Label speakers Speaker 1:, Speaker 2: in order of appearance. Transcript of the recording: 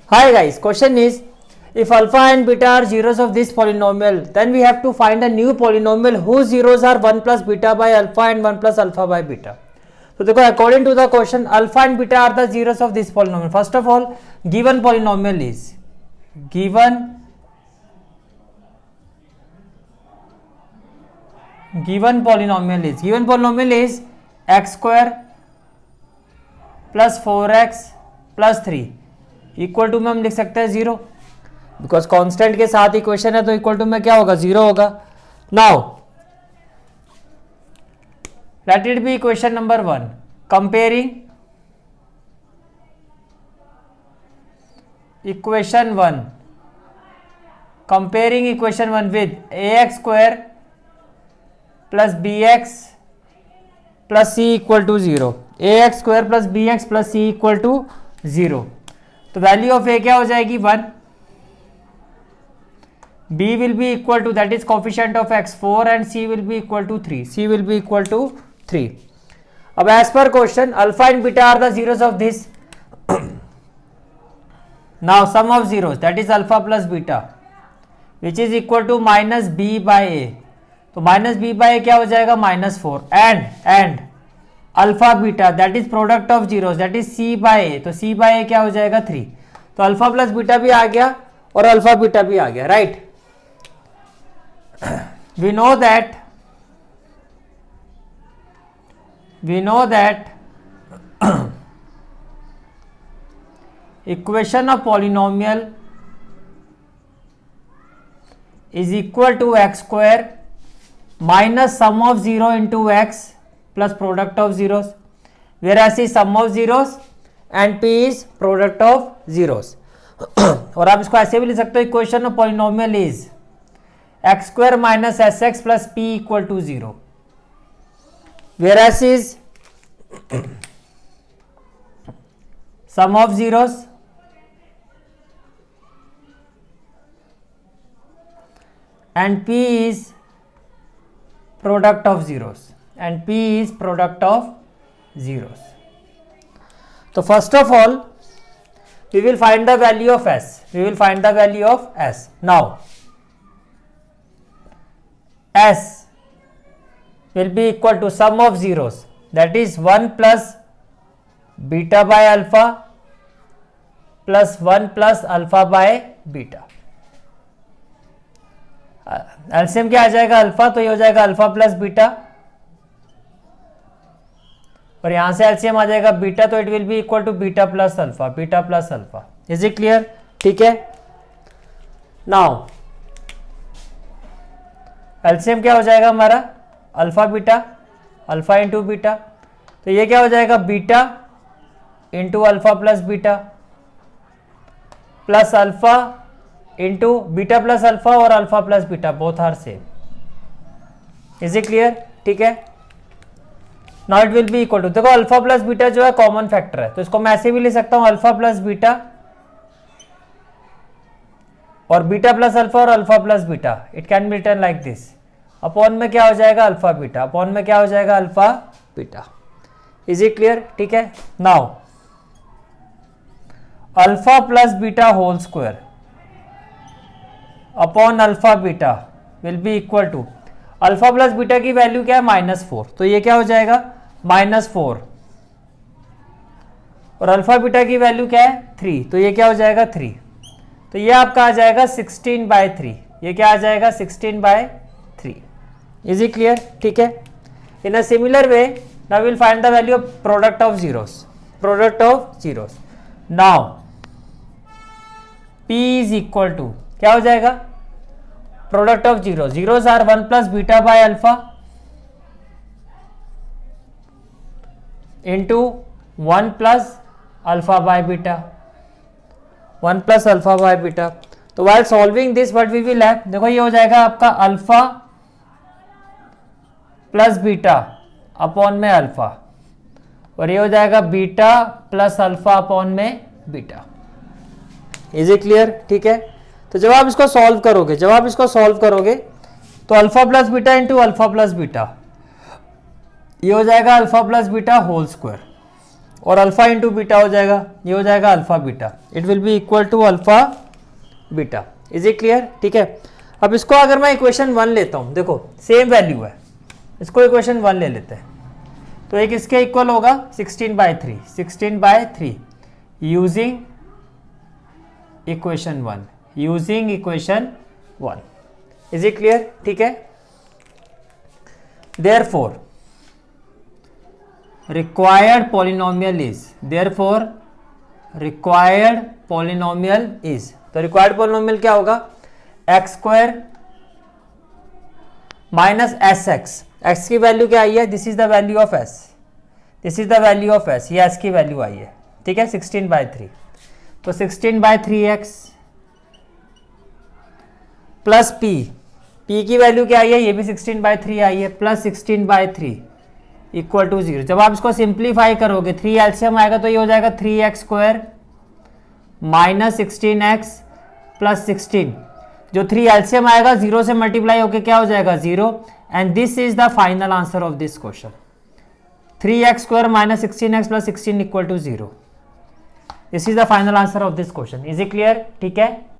Speaker 1: Hi guys, question is if alpha and beta are zeros of this polynomial, then we have to find a new polynomial whose zeros are 1 plus beta by alpha and 1 plus alpha by beta. So देखो according to the question, alpha and beta are the zeros of this polynomial. First of all, given polynomial is given polynomial is x square plus 4x plus 3 equal to में हम लिख सकते हैं 0, because constant के साथ equation है तो equal to में क्या होगा 0 होगा. Now let it be equation number 1. Comparing equation 1 with ax square plus bx plus c equal to 0. ax square plus bx plus c equal to 0. तो वैल्यू ऑफ a क्या हो जाएगी 1. b will be equal to that is coefficient of x 4 and c will be equal to 3. अब as per question alpha and beta are the zeros of this. Now sum of zeros that is alpha plus beta which is equal to minus b by a. तो minus b by a क्या हो जाएगा -4 and alpha beta that is product of zeros that is C bye a. तो सी bye a क्या हो जाएगा 3. तो alpha plus beta भी आ गया और अल्फा बीटा भी आ गया, right. we know that equation of polynomial is equal to x square minus sum of 0 into x plus product of zeros, whereas is sum of zeros and p is product of zeros. और आप इसको ऐसे भी लिख सकते हो equation of polynomial is x square minus S x plus P equal to 0, whereas is sum of zeros and p is product of zeros. So first of all we will find the value of s. Now s will be equal to sum of zeros that is 1 plus beta by alpha plus 1 plus alpha by beta. LCM क्या आ जाएगा alpha, तो ये हो जाएगा alpha plus beta और यहां से एलसीएम आ जाएगा बीटा, तो it will be equal to beta plus alpha. Is it clear? ठीक है. नाउ एलसीएम क्या हो जाएगा हमारा अल्फा इंटू बीटा. तो ये क्या हो जाएगा beta into alpha plus beta plus alpha into beta plus alpha और alpha plus beta both are same. Is it clear? ठीक है. Now it will be equal to, देखो अल्फा प्लस बीटा जो है कॉमन फैक्टर है तो इसको मैं ऐसे भी लिख सकता हूं अल्फा प्लस बीटा और बीटा प्लस अल्फा और alpha plus beta. It can be written like this. Upon में क्या हो जाएगा alpha beta. Is it clear? ठीक है. Now alpha plus beta whole square upon alpha beta will be equal to, alpha plus beta की value क्या है -4, तो ये क्या हो जाएगा -4 और अल्फा बीटा की वैल्यू क्या है 3, तो ये क्या हो जाएगा 3. तो ये आपका आ जाएगा 16/3. ये क्या आ जाएगा 16/3. Is it clear? ठीक है. In a similar way now will find the value of product of zeros. Now p is equal to क्या हो जाएगा product of zeros are 1 plus beta by alpha into 1 plus alpha by beta. तो while solving this what we will have, देखो ये हो जाएगा आपका alpha plus beta upon में अल्फा और ये हो जाएगा बीटा प्लस अल्फा अपॉन में बीटा. Is it clear? ठीक है. तो जब आप इसको सॉल्व करोगे तो alpha plus beta into alpha plus beta ये हो जाएगा alpha plus beta whole square और अल्फा इंटू बीटा हो जाएगा, ये हो जाएगा alpha beta, it will be equal to alpha beta. Is it clear? ठीक है। अब इसको अगर मैं इक्वेशन 1 लेता हूं, देखो सेम वैल्यू है, इसको इक्वेशन 1 ले लेते हैं, तो एक इसके इक्वल होगा 16/3, 16/3 using equation 1, using equation 1। Is it clear? ठीक है। Therefore required polynomial is, therefore required polynomial is, तो required polynomial क्या होगा? x square minus S x, x की वैल्यू क्या आई है? This is the value of s, this is the value of s, ये s की वैल्यू आई है, ठीक है, 16/3, तो 16/3x प्लस p, p की वैल्यू क्या आई है? ये भी 16/3 आई है, प्लस 16/3 इक्वल टू 0। जब आप इसको सिंप्लीफाई करोगे, 3 एलसीएम आएगा तो ये हो जाएगा 3x square minus 16x plus 16, जो 3 एलसीएम आएगा 0 से मल्टीप्लाई होके क्या हो जाएगा? 0। And this is the final answer of this question, 3x square minus 16x plus 16 equal to 0। This is the final answer of this question. Is it clear? ठीक है।